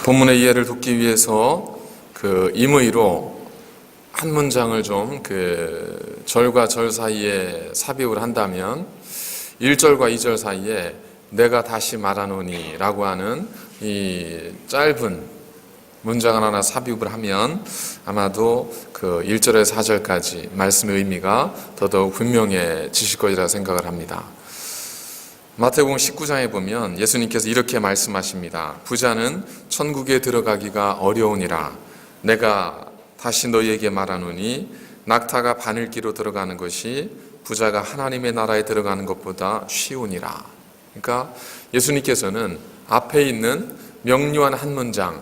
본문의 이해를 돕기 위해서 임의로 한 문장을 좀 절과 절 사이에 삽입을 한다면 1절과 2절 사이에 내가 다시 말하노니 라고 하는 이 짧은 문장을 하나 삽입을 하면 아마도 1절에서 4절까지 말씀의 의미가 더더욱 분명해지실 것이라 생각을 합니다. 마태복음 19장에 보면 예수님께서 이렇게 말씀하십니다. 부자는 천국에 들어가기가 어려우니라. 내가 다시 너희에게 말하노니 낙타가 바늘기로 들어가는 것이 부자가 하나님의 나라에 들어가는 것보다 쉬우니라. 그러니까 예수님께서는 앞에 있는 명료한 한 문장,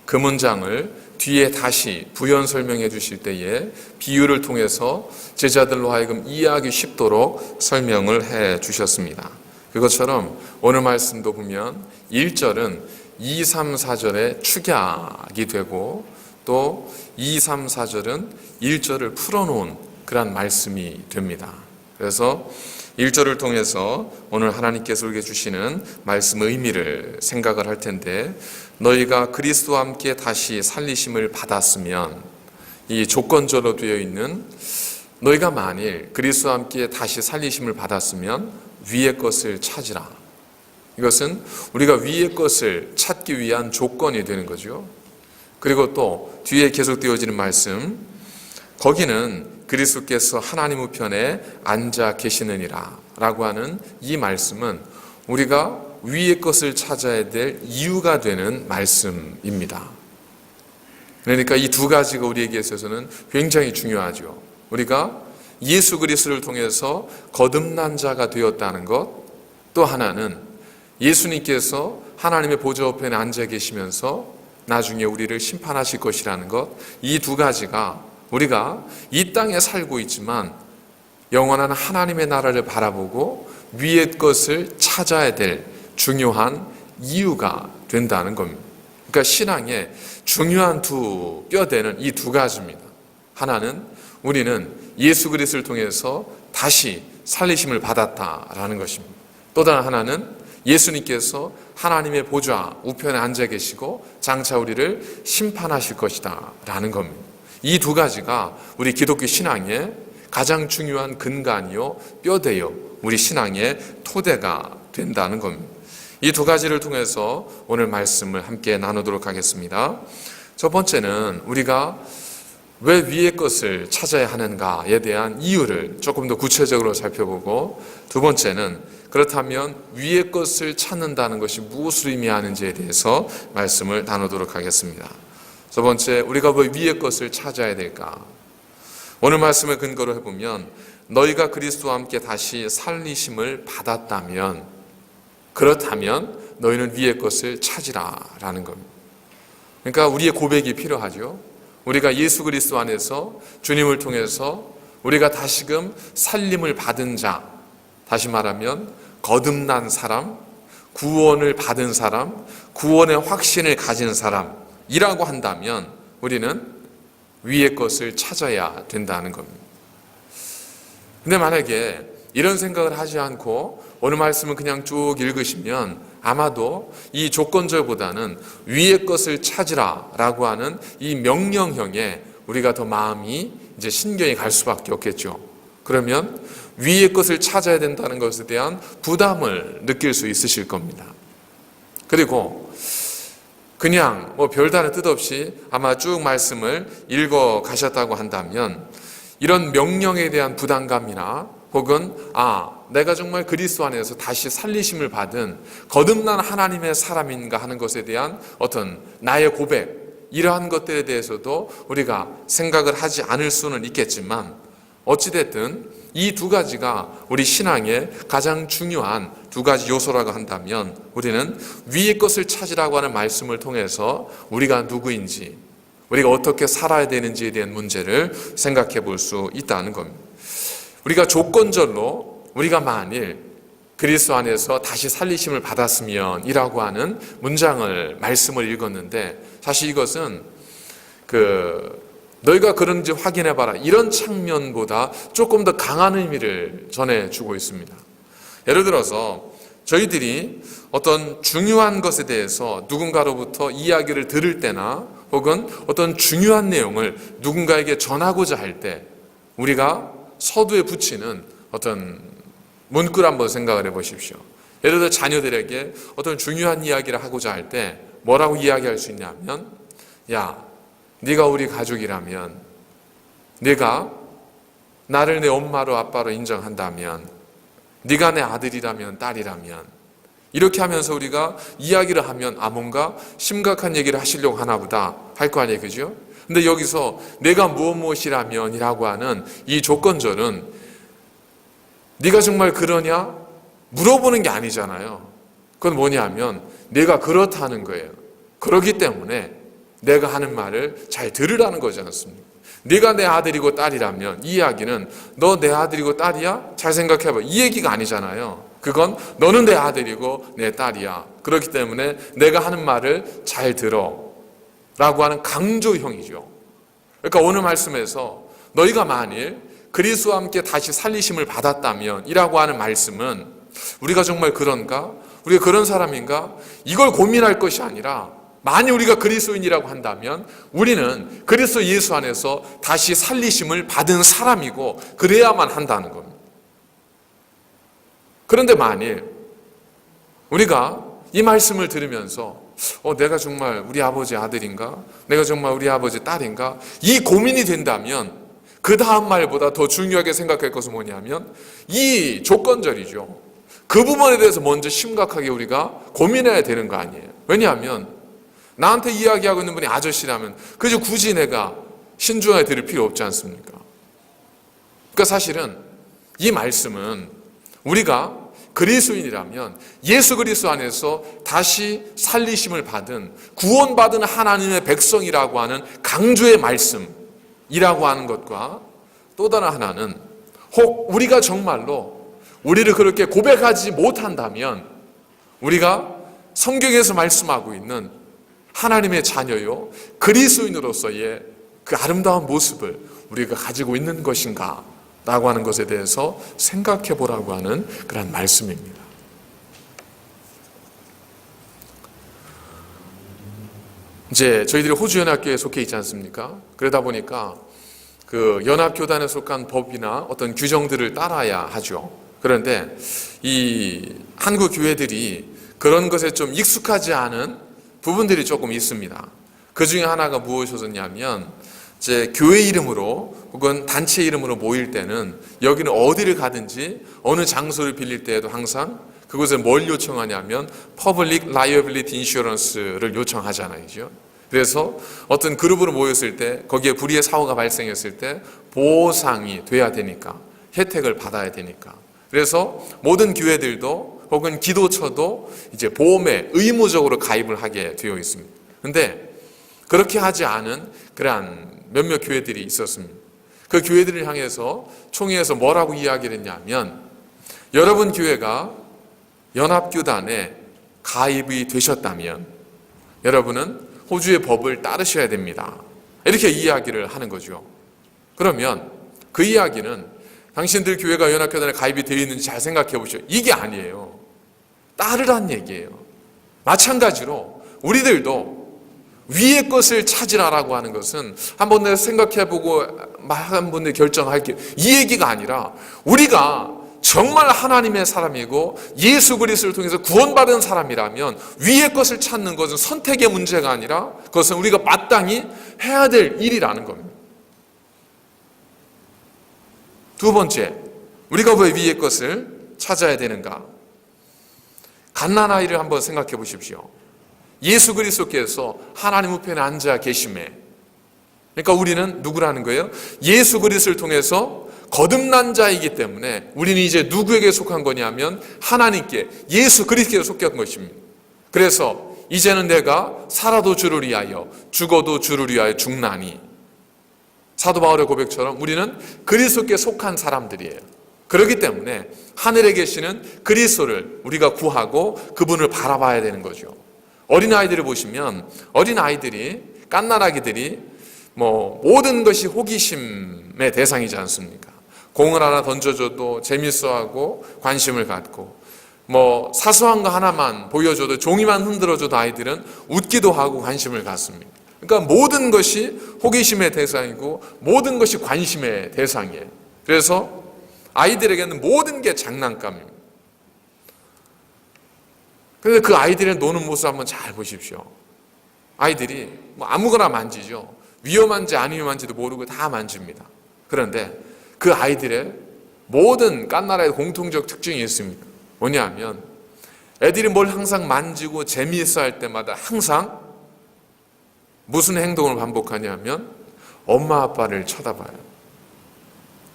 그 문장을 뒤에 다시 부연 설명해 주실 때에 비유를 통해서 제자들로 하여금 이해하기 쉽도록 설명을 해 주셨습니다. 그것처럼 오늘 말씀도 보면 1절은 2, 3, 4절의 축약이 되고 또 2, 3, 4절은 1절을 풀어놓은 그런 말씀이 됩니다. 그래서 1절을 통해서 오늘 하나님께서 우리에게 주시는 말씀의 의미를 생각을 할 텐데, 너희가 그리스도와 함께 다시 살리심을 받았으면, 이 조건절로 되어 있는 너희가 만일 그리스도와 함께 다시 살리심을 받았으면 위의 것을 찾으라. 이것은 우리가 위의 것을 찾기 위한 조건이 되는 거죠. 그리고 또 뒤에 계속되어지는 말씀, 거기는 그리스도께서 하나님 우편에 앉아 계시느니라 라고 하는 이 말씀은 우리가 위의 것을 찾아야 될 이유가 되는 말씀입니다. 그러니까 이 두 가지가 우리에게 있어서는 굉장히 중요하죠. 우리가 예수 그리스도를 통해서 거듭난 자가 되었다는 것, 또 하나는 예수님께서 하나님의 보좌 우편에 앉아 계시면서 나중에 우리를 심판하실 것이라는 것, 이 두 가지가 우리가 이 땅에 살고 있지만 영원한 하나님의 나라를 바라보고 위의 것을 찾아야 될 중요한 이유가 된다는 겁니다. 그러니까 신앙의 중요한 두 뼈대는 이 두 가지입니다. 하나는 우리는 예수 그리스도를 통해서 다시 살리심을 받았다라는 것입니다. 또 다른 하나는 예수님께서 하나님의 보좌 우편에 앉아 계시고 장차 우리를 심판하실 것이다 라는 겁니다. 이 두 가지가 우리 기독교 신앙의 가장 중요한 근간이요 뼈대요 우리 신앙의 토대가 된다는 겁니다. 이 두 가지를 통해서 오늘 말씀을 함께 나누도록 하겠습니다. 첫 번째는 우리가 왜 위의 것을 찾아야 하는가에 대한 이유를 조금 더 구체적으로 살펴보고, 두 번째는 그렇다면 위의 것을 찾는다는 것이 무엇을 의미하는지에 대해서 말씀을 나누도록 하겠습니다. 첫 번째, 우리가 왜 위의 것을 찾아야 될까? 오늘 말씀을 근거로 해보면 너희가 그리스도와 함께 다시 살리심을 받았다면, 그렇다면 너희는 위의 것을 찾으라 라는 겁니다. 그러니까 우리의 고백이 필요하죠. 우리가 예수 그리스도 안에서 주님을 통해서 우리가 다시금 살림을 받은 자, 다시 말하면 거듭난 사람, 구원을 받은 사람, 구원의 확신을 가진 사람이라고 한다면 우리는 위의 것을 찾아야 된다는 겁니다. 근데 만약에 이런 생각을 하지 않고 오늘 말씀을 그냥 쭉 읽으시면 아마도 이 조건절보다는 위의 것을 찾으라 라고 하는 이 명령형에 우리가 더 마음이 이제 신경이 갈 수밖에 없겠죠. 그러면 위의 것을 찾아야 된다는 것에 대한 부담을 느낄 수 있으실 겁니다. 그리고 그냥 별다른 뜻 없이 아마 쭉 말씀을 읽어 가셨다고 한다면 이런 명령에 대한 부담감이나 혹은 내가 정말 그리스도 안에서 다시 살리심을 받은 거듭난 하나님의 사람인가 하는 것에 대한 어떤 나의 고백, 이러한 것들에 대해서도 우리가 생각을 하지 않을 수는 있겠지만, 어찌됐든 이 두 가지가 우리 신앙의 가장 중요한 두 가지 요소라고 한다면 우리는 위의 것을 찾으라고 하는 말씀을 통해서 우리가 누구인지, 우리가 어떻게 살아야 되는지에 대한 문제를 생각해 볼 수 있다는 겁니다. 우리가 조건절로 우리가 만일 그리스도 안에서 다시 살리심을 받았으면 이라고 하는 말씀을 읽었는데, 사실 이것은 너희가 그런지 확인해봐라 이런 측면보다 조금 더 강한 의미를 전해주고 있습니다. 예를 들어서 저희들이 어떤 중요한 것에 대해서 누군가로부터 이야기를 들을 때나 혹은 어떤 중요한 내용을 누군가에게 전하고자 할 때 우리가 서두에 붙이는 어떤 문구를 한번 생각을 해보십시오. 예를 들어 자녀들에게 어떤 중요한 이야기를 하고자 할 때 뭐라고 이야기할 수 있냐면, 야, 네가 우리 가족이라면, 네가 나를 내 엄마로 아빠로 인정한다면, 네가 내 아들이라면 딸이라면, 이렇게 하면서 우리가 이야기를 하면 뭔가 심각한 얘기를 하시려고 하나 보다 할 거 아니에요, 그죠? 근데 여기서 내가 무엇이라면 이라고 하는 이 조건절은 네가 정말 그러냐? 물어보는 게 아니잖아요. 그건 뭐냐면 내가 그렇다는 거예요. 그렇기 때문에 내가 하는 말을 잘 들으라는 거지 않습니까? 네가 내 아들이고 딸이라면, 이 이야기는 너 내 아들이고 딸이야? 잘 생각해봐. 이 얘기가 아니잖아요. 그건 너는 내 아들이고 내 딸이야. 그렇기 때문에 내가 하는 말을 잘 들어 라고 하는 강조형이죠. 그러니까 오늘 말씀에서 너희가 만일 그리스도와 함께 다시 살리심을 받았다면 이라고 하는 말씀은 우리가 정말 그런가? 우리가 그런 사람인가? 이걸 고민할 것이 아니라, 만일 우리가 그리스도인이라고 한다면 우리는 그리스도 예수 안에서 다시 살리심을 받은 사람이고 그래야만 한다는 겁니다. 그런데 만일 우리가 이 말씀을 들으면서 내가 정말 우리 아버지 아들인가? 내가 정말 우리 아버지 딸인가? 이 고민이 된다면 그 다음 말보다 더 중요하게 생각할 것은 뭐냐면 이 조건절이죠. 그 부분에 대해서 먼저 심각하게 우리가 고민해야 되는 거 아니에요. 왜냐하면 나한테 이야기하고 있는 분이 아저씨라면 그저 굳이 내가 신중하게 들을 필요 없지 않습니까? 그러니까 사실은 이 말씀은 우리가 그리스도인이라면 예수 그리스도 안에서 다시 살리심을 받은 구원받은 하나님의 백성이라고 하는 강조의 말씀이라고 하는 것과 또 다른 하나는, 혹 우리가 정말로 우리를 그렇게 고백하지 못한다면 우리가 성경에서 말씀하고 있는 하나님의 자녀요 그리스도인으로서의 그 아름다운 모습을 우리가 가지고 있는 것인가 라고 하는 것에 대해서 생각해 보라고 하는 그런 말씀입니다. 이제 저희들이 호주 연합교회에 속해 있지 않습니까? 그러다 보니까 그 연합교단에 속한 법이나 어떤 규정들을 따라야 하죠. 그런데 이 한국 교회들이 그런 것에 좀 익숙하지 않은 부분들이 조금 있습니다. 그 중에 하나가 무엇이었냐면, 이제 교회 이름으로 혹은 단체 이름으로 모일 때는 여기는 어디를 가든지 어느 장소를 빌릴 때에도 항상 그곳에 뭘 요청하냐면 Public Liability Insurance를 요청하잖아요. 그래서 어떤 그룹으로 모였을 때 거기에 불의의 사고가 발생했을 때 보상이 돼야 되니까, 혜택을 받아야 되니까. 그래서 모든 교회들도 혹은 기도처도 이제 보험에 의무적으로 가입을 하게 되어 있습니다. 그런데 그렇게 하지 않은 그러한 몇몇 교회들이 있었습니다. 그 교회들을 향해서 총회에서 뭐라고 이야기를 했냐면, 여러분 교회가 연합교단에 가입이 되셨다면 여러분은 호주의 법을 따르셔야 됩니다. 이렇게 이야기를 하는 거죠. 그러면 그 이야기는 당신들 교회가 연합교단에 가입이 되어 있는지 잘 생각해 보시죠. 이게 아니에요. 따르란 얘기예요. 마찬가지로 우리들도 위의 것을 찾으라라고 하는 것은 한번 내가 생각해보고 한번 내가 결정할게요, 이 얘기가 아니라 우리가 정말 하나님의 사람이고 예수 그리스도를 통해서 구원받은 사람이라면 위의 것을 찾는 것은 선택의 문제가 아니라 그것은 우리가 마땅히 해야 될 일이라는 겁니다. 두 번째, 우리가 왜 위의 것을 찾아야 되는가? 갓난아이를 한번 생각해 보십시오. 예수 그리스도께서 하나님 우편에 앉아 계심에, 그러니까 우리는 누구라는 거예요? 예수 그리스도를 통해서 거듭난 자이기 때문에 우리는 이제 누구에게 속한 거냐면 하나님께, 예수 그리스도께 속한 것입니다. 그래서 이제는 내가 살아도 주를 위하여 죽어도 주를 위하여 죽나니, 사도 바울의 고백처럼 우리는 그리스도께 속한 사람들이에요. 그렇기 때문에 하늘에 계시는 그리스도를 우리가 구하고 그분을 바라봐야 되는 거죠. 어린아이들을 보시면 어린아이들이, 갓난아기들이 모든 것이 호기심의 대상이지 않습니까? 공을 하나 던져줘도 재밌어하고 관심을 갖고, 뭐 사소한 거 하나만 보여줘도, 종이만 흔들어줘도 아이들은 웃기도 하고 관심을 갖습니다. 그러니까 모든 것이 호기심의 대상이고 모든 것이 관심의 대상이에요. 그래서 아이들에게는 모든 게 장난감입니다. 그런데 그 아이들의 노는 모습 한번 잘 보십시오. 아이들이 뭐 아무거나 만지죠. 위험한지 안 위험한지도 모르고 다 만집니다. 그런데 그 아이들의 모든 깐나라의 공통적 특징이 있습니다. 뭐냐면 애들이 뭘 항상 만지고 재미있어 할 때마다 항상 무슨 행동을 반복하냐면 엄마 아빠를 쳐다봐요.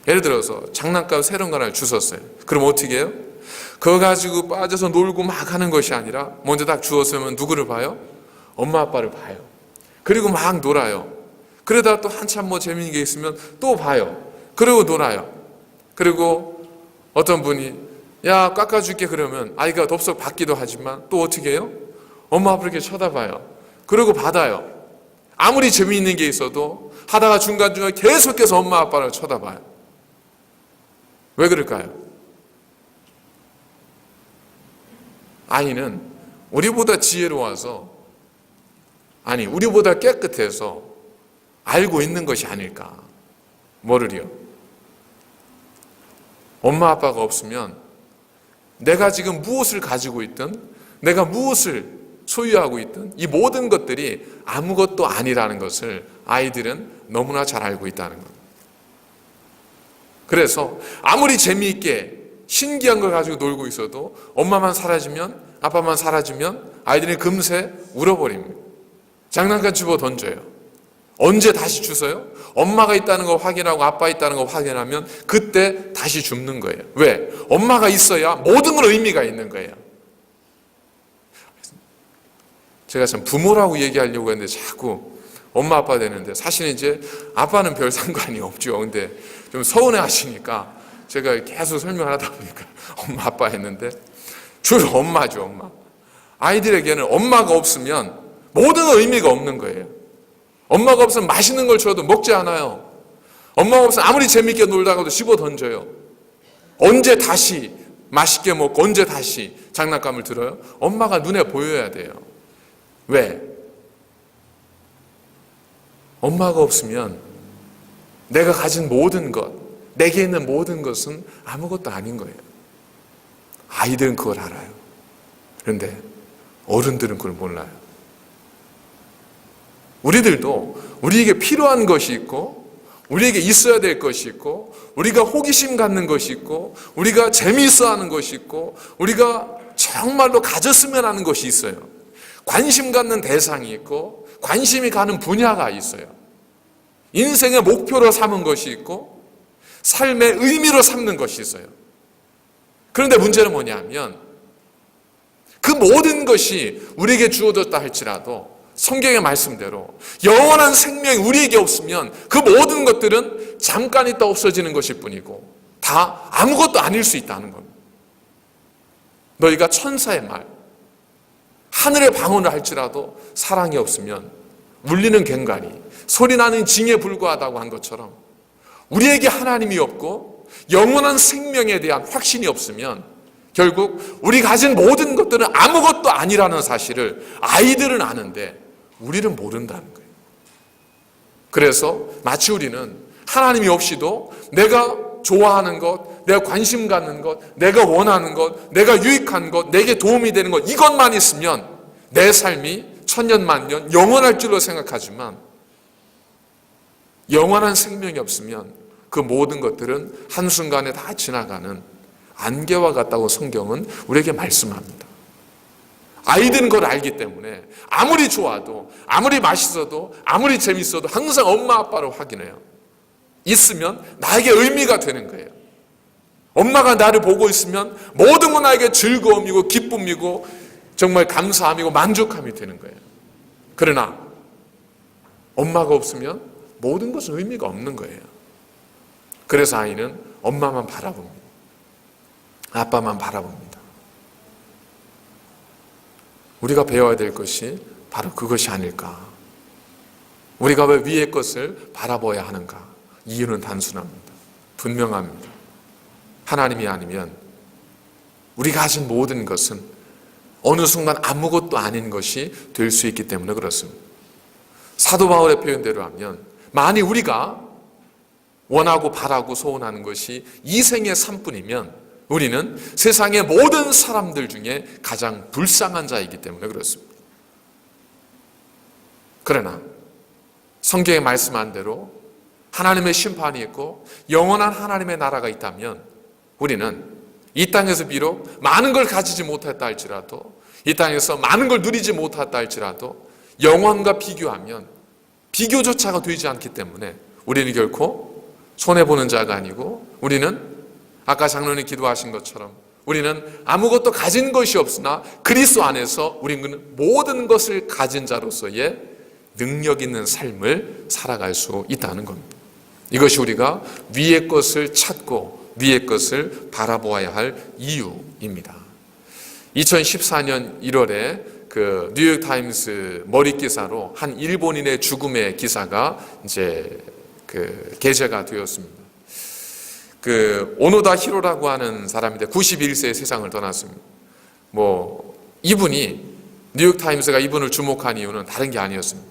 예를 들어서 장난감 새로운 거 하나 주웠어요. 그럼 어떻게 해요? 그거 가지고 빠져서 놀고 막 하는 것이 아니라 먼저 딱 주웠으면 누구를 봐요? 엄마 아빠를 봐요. 그리고 막 놀아요. 그러다가 또 한참 뭐 재미있는 게 있으면 또 봐요. 그리고 놀아요. 그리고 어떤 분이 야 깎아줄게 그러면 아이가 덥석 받기도 하지만 또 어떻게 해요? 엄마 아빠를 이렇게 쳐다봐요. 그리고 받아요. 아무리 재미있는 게 있어도 하다가 중간중간 계속해서 엄마 아빠를 쳐다봐요. 왜 그럴까요? 아이는 우리보다 지혜로워서, 아니 우리보다 깨끗해서 알고 있는 것이 아닐까. 뭐를요? 엄마 아빠가 없으면 내가 지금 무엇을 가지고 있든, 내가 무엇을 소유하고 있든 이 모든 것들이 아무것도 아니라는 것을 아이들은 너무나 잘 알고 있다는 것. 그래서 아무리 재미있게 신기한 걸 가지고 놀고 있어도 엄마만 사라지면, 아빠만 사라지면 아이들이 금세 울어버립니다. 장난감 집어 던져요. 언제 다시 주워요? 엄마가 있다는 거 확인하고 아빠 있다는 거 확인하면 그때 다시 줍는 거예요. 왜? 엄마가 있어야 모든 건 의미가 있는 거예요. 제가 참 부모라고 얘기하려고 했는데 자꾸 엄마 아빠 되는데, 사실 이제 아빠는 별 상관이 없죠. 근데 좀 서운해 하시니까 제가 계속 설명하다 보니까 엄마 아빠 했는데, 주로 엄마죠. 엄마. 아이들에게는 엄마가 없으면 모든 의미가 없는 거예요. 엄마가 없으면 맛있는 걸 줘도 먹지 않아요. 엄마가 없으면 아무리 재밌게 놀다가도 집어 던져요. 언제 다시 맛있게 먹고 언제 다시 장난감을 들어요? 엄마가 눈에 보여야 돼요. 왜? 엄마가 없으면 내가 가진 모든 것, 내게 있는 모든 것은 아무것도 아닌 거예요. 아이들은 그걸 알아요. 그런데 어른들은 그걸 몰라요. 우리들도 우리에게 필요한 것이 있고, 우리에게 있어야 될 것이 있고, 우리가 호기심 갖는 것이 있고, 우리가 재미있어 하는 것이 있고, 우리가 정말로 가졌으면 하는 것이 있어요. 관심 갖는 대상이 있고, 관심이 가는 분야가 있어요. 인생의 목표로 삼은 것이 있고, 삶의 의미로 삼는 것이 있어요. 그런데 문제는 뭐냐면 그 모든 것이 우리에게 주어졌다 할지라도 성경의 말씀대로 영원한 생명이 우리에게 없으면 그 모든 것들은 잠깐 있다 없어지는 것일 뿐이고 다 아무것도 아닐 수 있다는 겁니다. 너희가 천사의 말, 하늘의 방언을 할지라도 사랑이 없으면 울리는 괭과리, 소리나는 징에 불과하다고 한 것처럼 우리에게 하나님이 없고 영원한 생명에 대한 확신이 없으면 결국 우리 가진 모든 것들은 아무것도 아니라는 사실을 아이들은 아는데 우리는 모른다는 거예요. 그래서 마치 우리는 하나님이 없이도 내가 좋아하는 것, 내가 관심 갖는 것, 내가 원하는 것, 내가 유익한 것, 내게 도움이 되는 것, 이것만 있으면 내 삶이 천년만년 영원할 줄로 생각하지만 영원한 생명이 없으면 그 모든 것들은 한순간에 다 지나가는 안개와 같다고 성경은 우리에게 말씀합니다. 아이들은 그걸 알기 때문에 아무리 좋아도, 아무리 맛있어도, 아무리 재밌어도 항상 엄마 아빠를 확인해요. 있으면 나에게 의미가 되는 거예요. 엄마가 나를 보고 있으면 모든 건 나에게 즐거움이고 기쁨이고 정말 감사함이고 만족함이 되는 거예요. 그러나 엄마가 없으면 모든 것은 의미가 없는 거예요. 그래서 아이는 엄마만 바라봅니다. 아빠만 바라봅니다. 우리가 배워야 될 것이 바로 그것이 아닐까. 우리가 왜 위의 것을 바라봐야 하는가? 이유는 단순합니다. 분명합니다. 하나님이 아니면 우리가 가진 모든 것은 어느 순간 아무것도 아닌 것이 될 수 있기 때문에 그렇습니다. 사도 바울의 표현대로 하면 만일 우리가 원하고 바라고 소원하는 것이 이 생의 삶뿐이면 우리는 세상의 모든 사람들 중에 가장 불쌍한 자이기 때문에 그렇습니다. 그러나 성경에 말씀한 대로 하나님의 심판이 있고 영원한 하나님의 나라가 있다면 우리는 이 땅에서 비록 많은 걸 가지지 못했다 할지라도, 이 땅에서 많은 걸 누리지 못했다 할지라도 영원과 비교하면 비교조차가 되지 않기 때문에 우리는 결코 손해보는 자가 아니고, 우리는 아까 장로님 기도하신 것처럼 우리는 아무것도 가진 것이 없으나 그리스도 안에서 우리는 모든 것을 가진 자로서의 능력 있는 삶을 살아갈 수 있다는 겁니다. 이것이 우리가 위의 것을 찾고 위의 것을 바라보아야 할 이유입니다. 2014년 1월에 그 뉴욕타임스 머리 기사로 한 일본인의 죽음의 기사가 이제 게재가 되었습니다. 오노다 히로라고 하는 사람인데 91세에 세상을 떠났습니다. 이분이 뉴욕타임스가 이분을 주목한 이유는 다른 게 아니었습니다.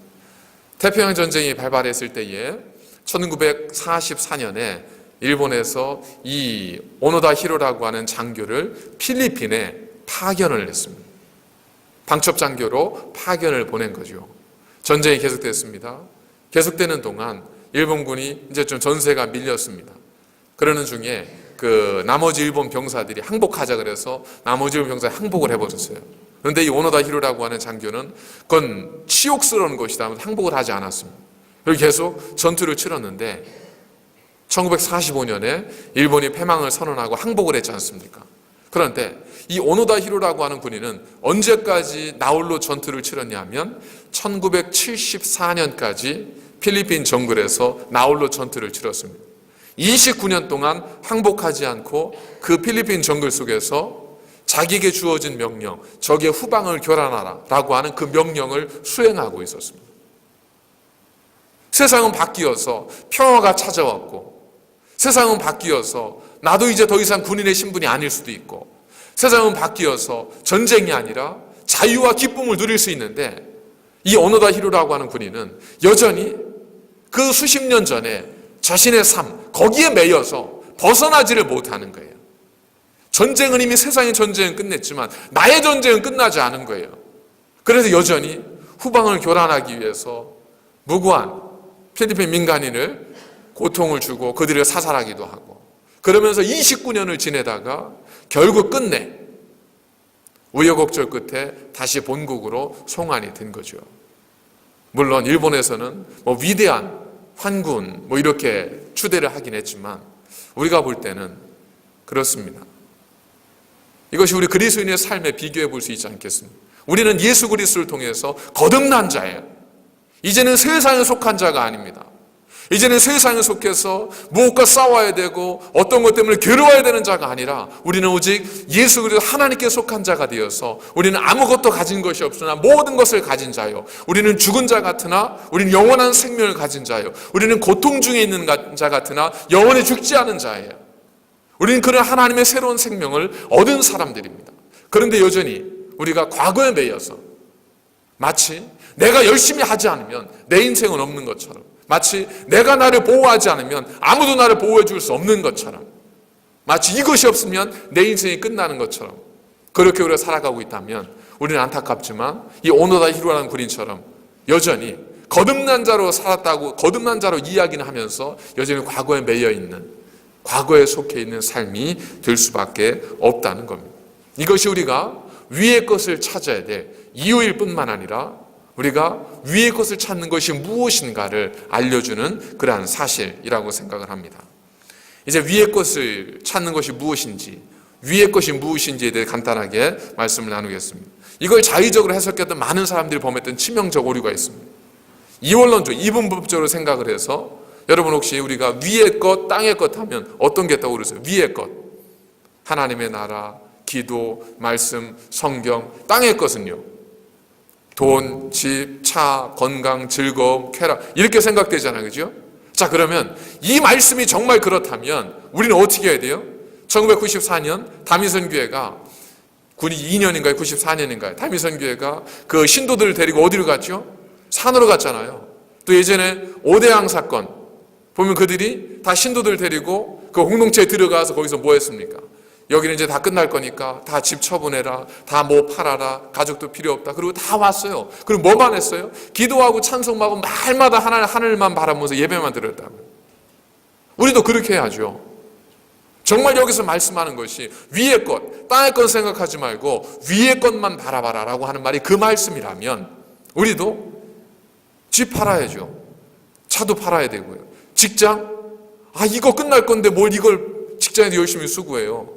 태평양 전쟁이 발발했을 때에 1944년에 일본에서 이 오노다 히로라고 하는 장교를 필리핀에 파견을 했습니다. 방첩 장교로 파견을 보낸 거죠. 전쟁이 계속됐습니다. 계속되는 동안 일본군이 이제 좀 전세가 밀렸습니다. 그러는 중에 나머지 일본 병사들이 항복하자 그래서 나머지 일본 병사들이 항복을 해버렸어요. 그런데 이 오노다 히로라고 하는 장교는 그건 치욕스러운 것이다 하면서 항복을 하지 않았습니다. 그리고 계속 전투를 치렀는데 1945년에 일본이 패망을 선언하고 항복을 했지 않습니까? 그런데 이 오노다 히로라고 하는 군인은 언제까지 나홀로 전투를 치렀냐면 1974년까지 필리핀 정글에서 나홀로 전투를 치렀습니다. 29년 동안 항복하지 않고 그 필리핀 정글 속에서 자기에게 주어진 명령, 적의 후방을 교란하라 라고 하는 그 명령을 수행하고 있었습니다. 세상은 바뀌어서 평화가 찾아왔고, 세상은 바뀌어서 나도 이제 더 이상 군인의 신분이 아닐 수도 있고, 세상은 바뀌어서 전쟁이 아니라 자유와 기쁨을 누릴 수 있는데, 이 오노다 히로라고 하는 군인은 여전히 그 수십 년 전에 자신의 삶, 거기에 매여서 벗어나지를 못하는 거예요. 전쟁은 이미 세상의 전쟁은 끝냈지만 나의 전쟁은 끝나지 않은 거예요. 그래서 여전히 후방을 교란하기 위해서 무고한 필리핀 민간인을 고통을 주고 그들을 사살하기도 하고, 그러면서 29년을 지내다가 결국 끝내 우여곡절 끝에 다시 본국으로 송환이 된 거죠. 물론 일본에서는 위대한 환군 이렇게 추대를 하긴 했지만 우리가 볼 때는 그렇습니다. 이것이 우리 그리스도인의 삶에 비교해 볼 수 있지 않겠습니까? 우리는 예수 그리스도를 통해서 거듭난 자예요. 이제는 세상에 속한 자가 아닙니다. 이제는 세상에 속해서 무엇과 싸워야 되고 어떤 것 때문에 괴로워야 되는 자가 아니라 우리는 오직 예수 그리스도 하나님께 속한 자가 되어서 우리는 아무것도 가진 것이 없으나 모든 것을 가진 자요, 우리는 죽은 자 같으나 우리는 영원한 생명을 가진 자요, 우리는 고통 중에 있는 자 같으나 영원히 죽지 않은 자예요. 우리는 그런 하나님의 새로운 생명을 얻은 사람들입니다. 그런데 여전히 우리가 과거에 매여서 마치 내가 열심히 하지 않으면 내 인생은 없는 것처럼, 마치 내가 나를 보호하지 않으면 아무도 나를 보호해 줄 수 없는 것처럼, 마치 이것이 없으면 내 인생이 끝나는 것처럼 그렇게 우리가 살아가고 있다면 우리는 안타깝지만 이 오노다 히로라는 군인처럼 여전히 거듭난 자로 살았다고 거듭난 자로 이야기는 하면서 여전히 과거에 매여 있는, 과거에 속해 있는 삶이 될 수밖에 없다는 겁니다. 이것이 우리가 위의 것을 찾아야 될 이유일 뿐만 아니라 우리가 위의 것을 찾는 것이 무엇인가를 알려주는 그러한 사실이라고 생각을 합니다. 이제 위의 것을 찾는 것이 무엇인지, 위의 것이 무엇인지에 대해 간단하게 말씀을 나누겠습니다. 이걸 자의적으로 해석했던 많은 사람들이 범했던 치명적 오류가 있습니다. 이원론적, 이분법적으로 생각을 해서 여러분 혹시 우리가 위의 것, 땅의 것 하면 어떤 게 떠오르세요? 위의 것, 하나님의 나라, 기도, 말씀, 성경. 땅의 것은요? 돈, 집, 차, 건강, 즐거움, 쾌락 이렇게 생각되잖아요. 그죠? 자, 그러면 이 말씀이 정말 그렇다면 우리는 어떻게 해야 돼요? 1994년 다미선 교회가 군이 2년인가요? 94년인가요? 다미선교회가 그 신도들을 데리고 어디로 갔죠? 산으로 갔잖아요. 또 예전에 오대양 사건 보면 그들이 다 신도들 데리고 그 공동체에 들어가서 거기서 뭐 했습니까? 여기는 이제 다 끝날 거니까 다 집 처분해라, 다 뭐 팔아라, 가족도 필요 없다. 그리고 다 왔어요. 그리고 뭐만 했어요? 기도하고 찬송하고 말마다 하늘만 바라보면서 예배만 드렸다. 우리도 그렇게 해야죠. 정말 여기서 말씀하는 것이 위의 것, 땅의 것 생각하지 말고 위의 것만 바라봐라 라고 하는 말이 그 말씀이라면 우리도 집 팔아야죠. 차도 팔아야 되고요. 직장? 이거 끝날 건데 뭘 이걸 직장에도 열심히 수고해요.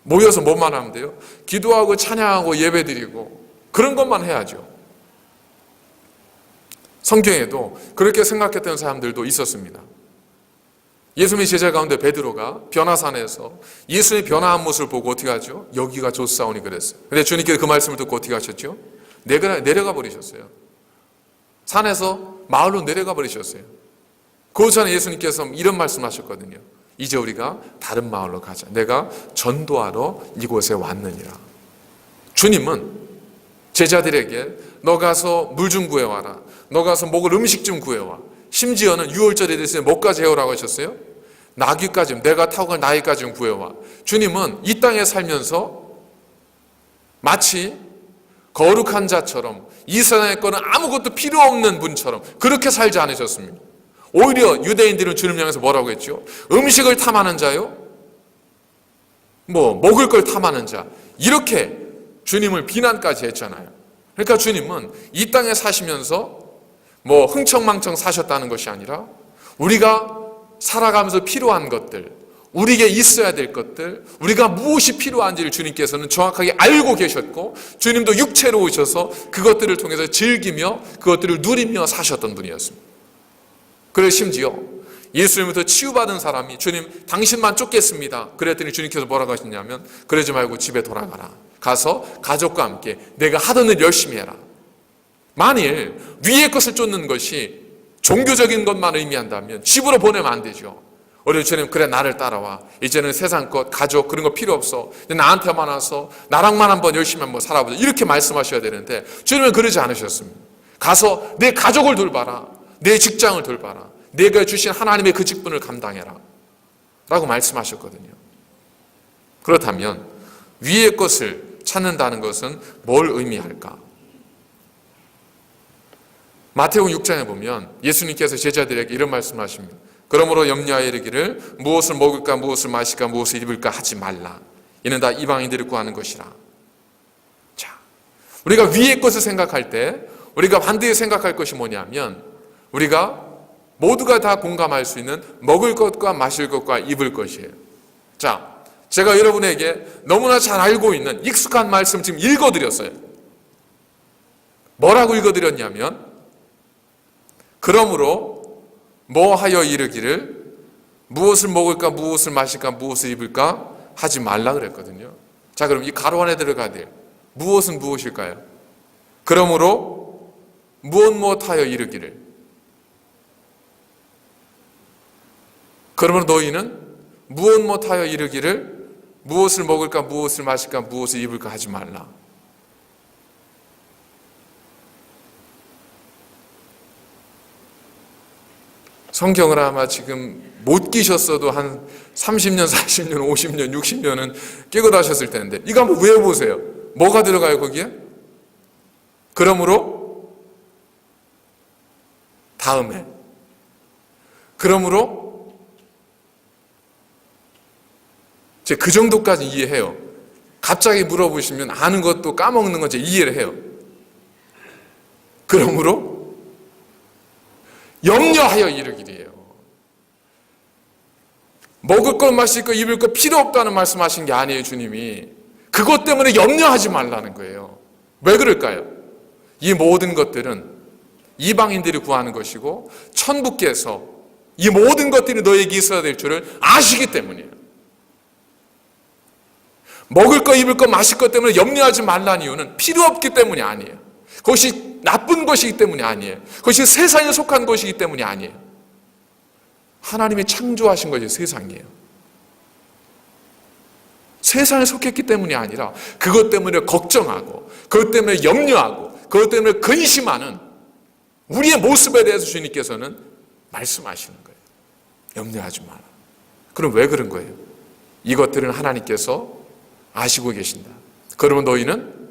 모여서 뭐만 하면 돼요? 기도하고 찬양하고 예배드리고 그런 것만 해야죠. 성경에도 그렇게 생각했던 사람들도 있었습니다. 예수님의 제자 가운데 베드로가 변화산에서 예수님의 변화한 모습을 보고 어떻게 하죠? 여기가 좋사오니 그랬어요. 근데 주님께서 그 말씀을 듣고 어떻게 하셨죠? 내려가 버리셨어요. 산에서 마을로 내려가 버리셨어요. 그 전에 예수님께서 이런 말씀하셨거든요. 이제 우리가 다른 마을로 가자. 내가 전도하러 이곳에 왔느니라. 주님은 제자들에게 너 가서 물 좀 구해와라. 너 가서 먹을 음식 좀 구해와. 심지어는 유월절에 대해서 뭐까지 해오라고 하셨어요? 나귀까지, 내가 타고 갈 나귀까지 좀 구해와. 주님은 이 땅에 살면서 마치 거룩한 자처럼 이 세상에 거는 아무것도 필요 없는 분처럼 그렇게 살지 않으셨습니다. 오히려 유대인들은 주님을 향해서 뭐라고 했죠? 음식을 탐하는 자요? 먹을 걸 탐하는 자. 이렇게 주님을 비난까지 했잖아요. 그러니까 주님은 이 땅에 사시면서 흥청망청 사셨다는 것이 아니라 우리가 살아가면서 필요한 것들, 우리에게 있어야 될 것들, 우리가 무엇이 필요한지를 주님께서는 정확하게 알고 계셨고 주님도 육체로 오셔서 그것들을 통해서 즐기며 그것들을 누리며 사셨던 분이었습니다. 그래서 심지어 예수님부터 치유받은 사람이 주님 당신만 쫓겠습니다. 그랬더니 주님께서 뭐라고 하셨냐면 그러지 말고 집에 돌아가라. 가서 가족과 함께 내가 하던 일 열심히 해라. 만일 위의 것을 쫓는 것이 종교적인 것만 의미한다면 집으로 보내면 안 되죠. 우리 주님 그래 나를 따라와. 이제는 세상 것, 가족 그런 거 필요 없어. 나한테만 와서 나랑만 한번 열심히 한번 살아보자. 이렇게 말씀하셔야 되는데 주님은 그러지 않으셨습니다. 가서 내 가족을 돌봐라. 내 직장을 돌봐라. 내가 주신 하나님의 그 직분을 감당해라 라고 말씀하셨거든요. 그렇다면 위의 것을 찾는다는 것은 뭘 의미할까? 마태복음 6장에 보면 예수님께서 제자들에게 이런 말씀하십니다. 그러므로 염려하여 이르기를 무엇을 먹을까 무엇을 마실까 무엇을 입을까 하지 말라. 이는 다 이방인들이 구하는 것이라. 자, 우리가 위의 것을 생각할 때 우리가 반드시 생각할 것이 뭐냐면 우리가 모두가 다 공감할 수 있는 먹을 것과 마실 것과 입을 것이에요. 자, 제가 여러분에게 너무나 잘 알고 있는 익숙한 말씀 지금 읽어드렸어요. 뭐라고 읽어드렸냐면 그러므로 뭐하여 이르기를 무엇을 먹을까 무엇을 마실까 무엇을 입을까 하지 말라 그랬거든요. 자, 그럼 이 가로 안에 들어가야 돼요. 무엇은 무엇일까요? 그러므로 무엇하여 이르기를 그러므로 너희는 무엇하여 이르기를 무엇을 먹을까 무엇을 마실까 무엇을 입을까 하지 말라. 성경을 아마 지금 못 끼셨어도 한 30년, 40년, 50년, 60년은 끼고 다셨을 텐데 이거 한번 외워보세요. 뭐가 들어가요 거기에? 그러므로 다음에 그러므로 제가 그 정도까지 이해해요. 갑자기 물어보시면 아는 것도 까먹는 건 제가 이해를 해요. 그러므로 염려하여 이르기래요. 먹을 것 마실 것 입을 것 필요 없다는 말씀하신 게 아니에요. 주님이 그것 때문에 염려하지 말라는 거예요. 왜 그럴까요? 이 모든 것들은 이방인들이 구하는 것이고 천부께서 이 모든 것들이 너에게 있어야 될 줄을 아시기 때문이에요. 먹을 것 입을 것 마실 것 때문에 염려하지 말라는 이유는 필요 없기 때문이 아니에요. 그것이 나쁜 것이기 때문이 아니에요. 그것이 세상에 속한 것이기 때문이 아니에요. 하나님이 창조하신 것이 세상이에요. 세상에 속했기 때문이 아니라 그것 때문에 걱정하고 그것 때문에 염려하고 그것 때문에 근심하는 우리의 모습에 대해서 주님께서는 말씀하시는 거예요. 염려하지 마라. 그럼 왜 그런 거예요? 이것들은 하나님께서 아시고 계신다. 그러면 너희는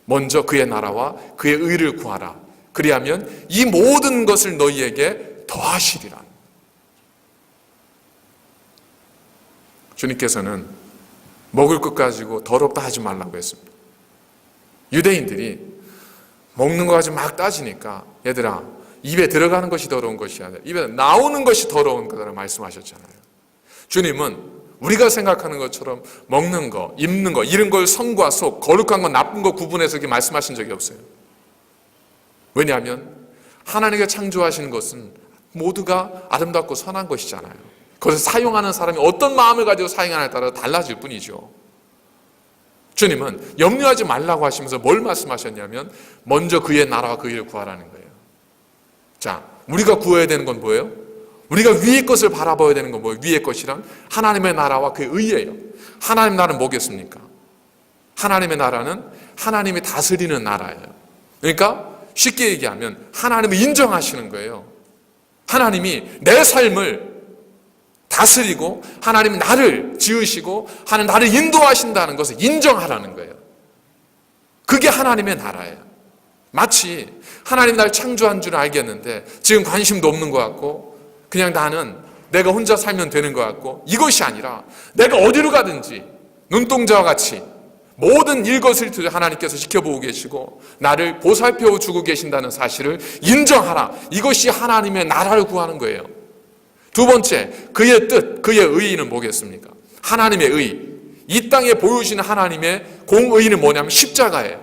먼저 그의 나라와 그의 의를 구하라. 그리하면 이 모든 것을 너희에게 더하시리라. 주님께서는 먹을 것 가지고 더럽다 하지 말라고 했습니다. 유대인들이 먹는 거 가지고 막 따지니까 얘들아, 입에 들어가는 것이 더러운 것이 아니라 입에 나오는 것이 더러운 거라고 말씀하셨잖아요. 주님은 우리가 생각하는 것처럼 먹는 거, 입는 거, 이런 걸 성과 속, 거룩한 거, 나쁜 거 구분해서 이렇게 말씀하신 적이 없어요. 왜냐하면 하나님께 창조하시는 것은 모두가 아름답고 선한 것이잖아요. 그것을 사용하는 사람이 어떤 마음을 가지고 사용하느냐에 따라 달라질 뿐이죠. 주님은 염려하지 말라고 하시면서 뭘 말씀하셨냐면 먼저 그의 나라와 그 일을 구하라는 거예요. 자, 우리가 구해야 되는 건 뭐예요? 우리가 위의 것을 바라봐야 되는 건 뭐예요? 위의 것이란 하나님의 나라와 그의 의예요. 하나님의 나라는 뭐겠습니까? 하나님의 나라는 하나님이 다스리는 나라예요. 그러니까 쉽게 얘기하면 하나님을 인정하시는 거예요. 하나님이 내 삶을 다스리고 하나님이 나를 지으시고 하나님 나를 인도하신다는 것을 인정하라는 거예요. 그게 하나님의 나라예요. 마치 하나님이 나를 창조한 줄 알겠는데 지금 관심도 없는 것 같고 그냥 나는 내가 혼자 살면 되는 것 같고, 이것이 아니라 내가 어디로 가든지 눈동자와 같이 모든 일거수일투족 하나님께서 지켜보고 계시고 나를 보살펴 주고 계신다는 사실을 인정하라. 이것이 하나님의 나라를 구하는 거예요. 두 번째, 그의 뜻, 그의 의의는 뭐겠습니까? 하나님의 의. 이 땅에 보여주시는 하나님의 공의는 뭐냐면 십자가예요.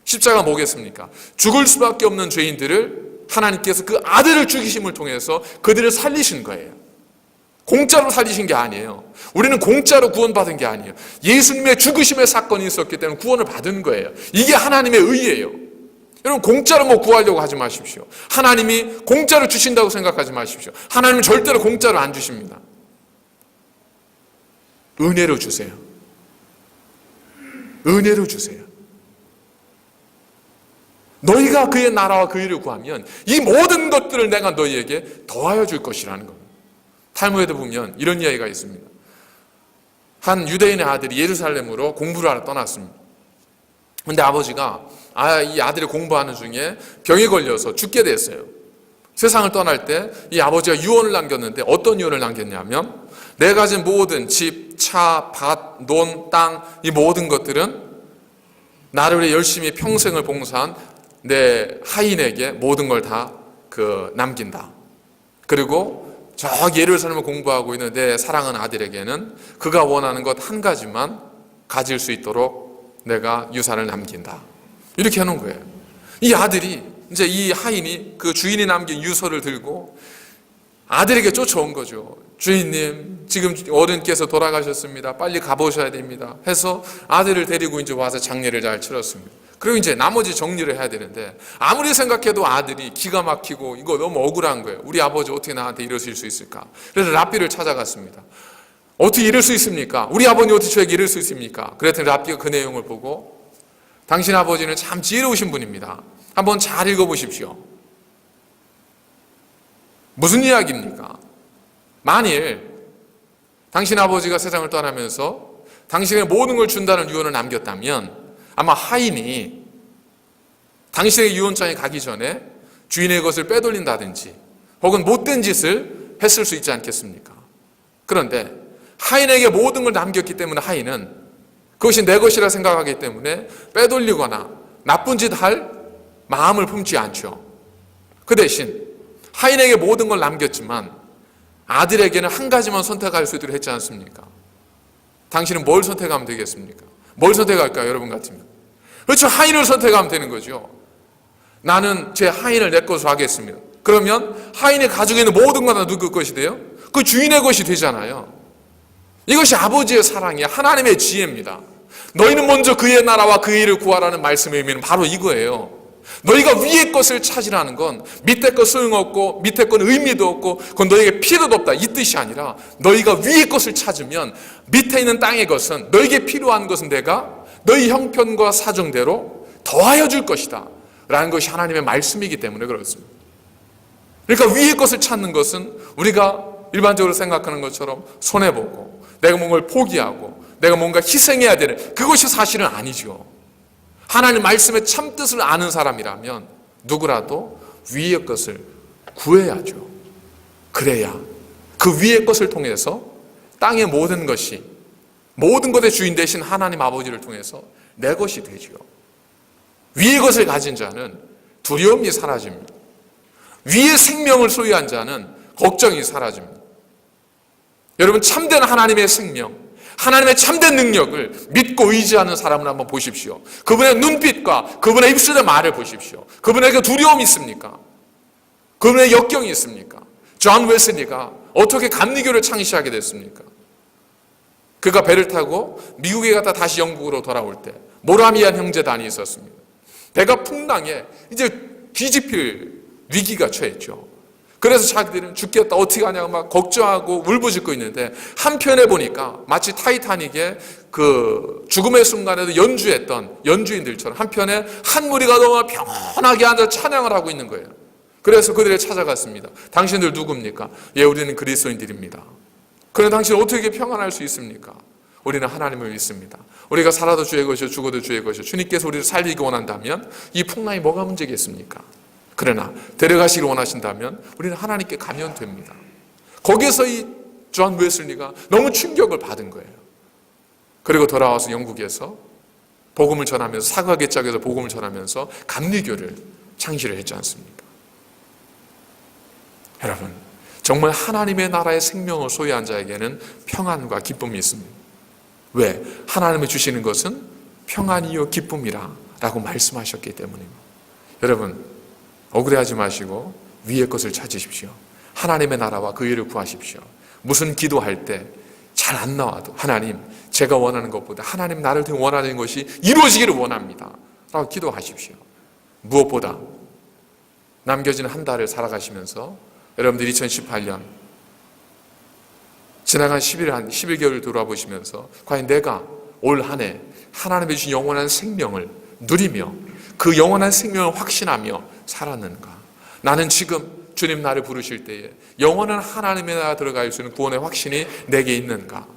십자가 뭐겠습니까? 죽을 수밖에 없는 죄인들을 하나님께서 그 아들을 죽이심을 통해서 그들을 살리신 거예요. 공짜로 살리신 게 아니에요. 우리는 공짜로 구원받은 게 아니에요. 예수님의 죽으심의 사건이 있었기 때문에 구원을 받은 거예요. 이게 하나님의 의예요. 여러분, 공짜로 뭐 구하려고 하지 마십시오. 하나님이 공짜로 주신다고 생각하지 마십시오. 하나님은 절대로 공짜로 안 주십니다. 은혜로 주세요. 은혜로 주세요. 너희가 그의 나라와 그 일을 구하면 이 모든 것들을 내가 너희에게 더하여 줄 것이라는 겁니다. 탈무드에 보면 이런 이야기가 있습니다. 한 유대인의 아들이 예루살렘으로 공부를 하러 떠났습니다. 그런데 아버지가 이 아들이 공부하는 중에 병에 걸려서 죽게 됐어요. 세상을 떠날 때 이 아버지가 유언을 남겼는데 어떤 유언을 남겼냐면 내가 가진 모든 집, 차, 밭, 논, 땅, 이 모든 것들은 나를 위해 열심히 평생을 봉사한 내 하인에게 모든 걸 다 남긴다. 그리고 저 예루살렘을 공부하고 있는 내 사랑하는 아들에게는 그가 원하는 것 한 가지만 가질 수 있도록 내가 유산을 남긴다. 이렇게 해놓은 거예요. 이 아들이 이제 이 하인이 그 주인이 남긴 유서를 들고 아들에게 쫓아온 거죠. 주인님, 지금 어른께서 돌아가셨습니다. 빨리 가보셔야 됩니다. 해서 아들을 데리고 이제 와서 장례를 잘 치렀습니다. 그리고 이제 나머지 정리를 해야 되는데 아무리 생각해도 아들이 기가 막히고 이거 너무 억울한 거예요. 우리 아버지 어떻게 나한테 이러실 수 있을까? 그래서 랍비를 찾아갔습니다. 어떻게 이럴 수 있습니까? 우리 아버님 어떻게 저에게 이럴 수 있습니까? 그랬더니 랍비가 그 내용을 보고 당신 아버지는 참 지혜로우신 분입니다. 한번 잘 읽어보십시오. 무슨 이야기입니까? 만일 당신 아버지가 세상을 떠나면서 당신의 모든 걸 준다는 유언을 남겼다면 아마 하인이 당신의 유언장에 가기 전에 주인의 것을 빼돌린다든지 혹은 못된 짓을 했을 수 있지 않겠습니까? 그런데 하인에게 모든 걸 남겼기 때문에 하인은 그것이 내 것이라 생각하기 때문에 빼돌리거나 나쁜 짓 할 마음을 품지 않죠. 그 대신 하인에게 모든 걸 남겼지만 아들에게는 한 가지만 선택할 수 있도록 했지 않습니까? 당신은 뭘 선택하면 되겠습니까? 뭘 선택할까요? 여러분 같으면. 그렇죠. 하인을 선택하면 되는 거죠. 나는 제 하인을 내 것으로 하겠습니다. 그러면 하인이 가지고 있는 모든 건 다 누구 것이 돼요? 그 주인의 것이 되잖아요. 이것이 아버지의 사랑이야. 하나님의 지혜입니다. 너희는 먼저 그의 나라와 그 일을 구하라는 말씀의 의미는 바로 이거예요. 너희가 위의 것을 찾으라는 건 밑에 것 소용없고 밑에 건 의미도 없고 그건 너에게 필요도 없다 이 뜻이 아니라 너희가 위의 것을 찾으면 밑에 있는 땅의 것은 너에게 필요한 것은 내가 너희 형편과 사정대로 더하여 줄 것이다 라는 것이 하나님의 말씀이기 때문에 그렇습니다. 그러니까 위의 것을 찾는 것은 우리가 일반적으로 생각하는 것처럼 손해보고 내가 뭔가를 포기하고 내가 뭔가 희생해야 되는 그것이 사실은 아니죠. 하나님 말씀의 참뜻을 아는 사람이라면 누구라도 위의 것을 구해야죠. 그래야 그 위의 것을 통해서 땅의 모든 것이 모든 것의 주인 되신 하나님 아버지를 통해서 내 것이 되지요. 위의 것을 가진 자는 두려움이 사라집니다. 위의 생명을 소유한 자는 걱정이 사라집니다. 여러분 참된 하나님의 생명, 하나님의 참된 능력을 믿고 의지하는 사람을 한번 보십시오. 그분의 눈빛과 그분의 입술의 말을 보십시오. 그분에게 두려움이 있습니까? 그분의 역경이 있습니까? 존 웨슬리가 어떻게 감리교를 창시하게 됐습니까? 그가 배를 타고 미국에 갔다 다시 영국으로 돌아올 때 모라미안 형제단이 있었습니다. 배가 풍랑에 이제 뒤집힐 위기가 처했죠. 그래서 자기들은 죽겠다 어떻게 하냐고 막 걱정하고 울부짖고 있는데 한편에 보니까 마치 타이타닉의 그 죽음의 순간에도 연주했던 연주인들처럼 한편에 한 무리가 너무 평온하게 앉아 찬양을 하고 있는 거예요. 그래서 그들을 찾아갔습니다. 당신들 누굽니까? 예, 우리는 그리스도인들입니다. 그런데 당신은 어떻게 평안할 수 있습니까? 우리는 하나님을 믿습니다. 우리가 살아도 주의 것이요 죽어도 주의 것이요 주님께서 우리를 살리기 원한다면 이 풍랑이 뭐가 문제겠습니까? 그러나 데려가시길 원하신다면 우리는 하나님께 가면 됩니다. 거기서 이 존 웨슬리가 너무 충격을 받은 거예요. 그리고 돌아와서 영국에서 복음을 전하면서 사과계 쪽에서 복음을 전하면서 감리교를 창시를 했지 않습니까? 여러분 정말 하나님의 나라의 생명을 소유한 자에게는 평안과 기쁨이 있습니다. 왜? 하나님이 주시는 것은 평안이요 기쁨이라 라고 말씀하셨기 때문입니다. 여러분 억울해하지 마시고 위의 것을 찾으십시오. 하나님의 나라와 그 일을 구하십시오. 무슨 기도할 때 잘 안 나와도 하나님 제가 원하는 것보다 하나님 나를 통해 원하는 것이 이루어지기를 원합니다 라고 기도하십시오. 무엇보다 남겨진 한 달을 살아가시면서 여러분들 2018년 지나간 11개월을 돌아보시면서 과연 내가 올 한 해 하나님의 주신 영원한 생명을 누리며 그 영원한 생명을 확신하며 살았는가? 나는 지금 주님 나를 부르실 때에 영원한 하나님의 나라 들어갈 수 있는 구원의 확신이 내게 있는가?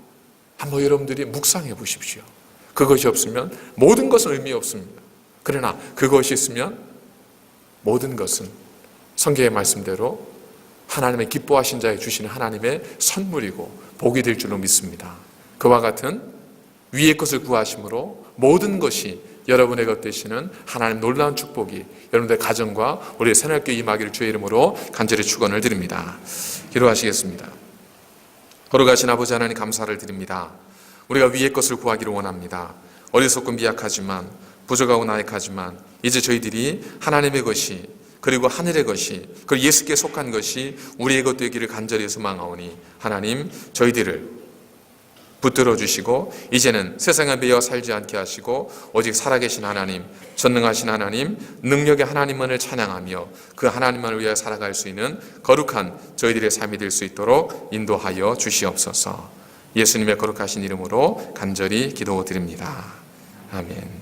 한번 여러분들이 묵상해 보십시오. 그것이 없으면 모든 것은 의미 없습니다. 그러나 그것이 있으면 모든 것은 성경의 말씀대로 하나님의 기뻐하신 자에 주시는 하나님의 선물이고 복이 될 줄로 믿습니다. 그와 같은 위의 것을 구하심으로 모든 것이 여러분의 것 되시는 하나님 놀라운 축복이 여러분들의 가정과 우리의 새날교회 임하기를 주의 이름으로 간절히 축원을 드립니다. 기도하시겠습니다. 걸어가신 아버지 하나님 감사를 드립니다. 우리가 위의 것을 구하기를 원합니다. 어리석고 미약하지만 부족하고 나약하지만 이제 저희들이 하나님의 것이 그리고 하늘의 것이 그리고 예수께 속한 것이 우리의 것 되기를 간절히 소망하오니 하나님 저희들을 붙들어 주시고 이제는 세상에 매여 살지 않게 하시고 오직 살아계신 하나님 전능하신 하나님 능력의 하나님만을 찬양하며 그 하나님만을 위하여 살아갈 수 있는 거룩한 저희들의 삶이 될 수 있도록 인도하여 주시옵소서. 예수님의 거룩하신 이름으로 간절히 기도드립니다. 아멘.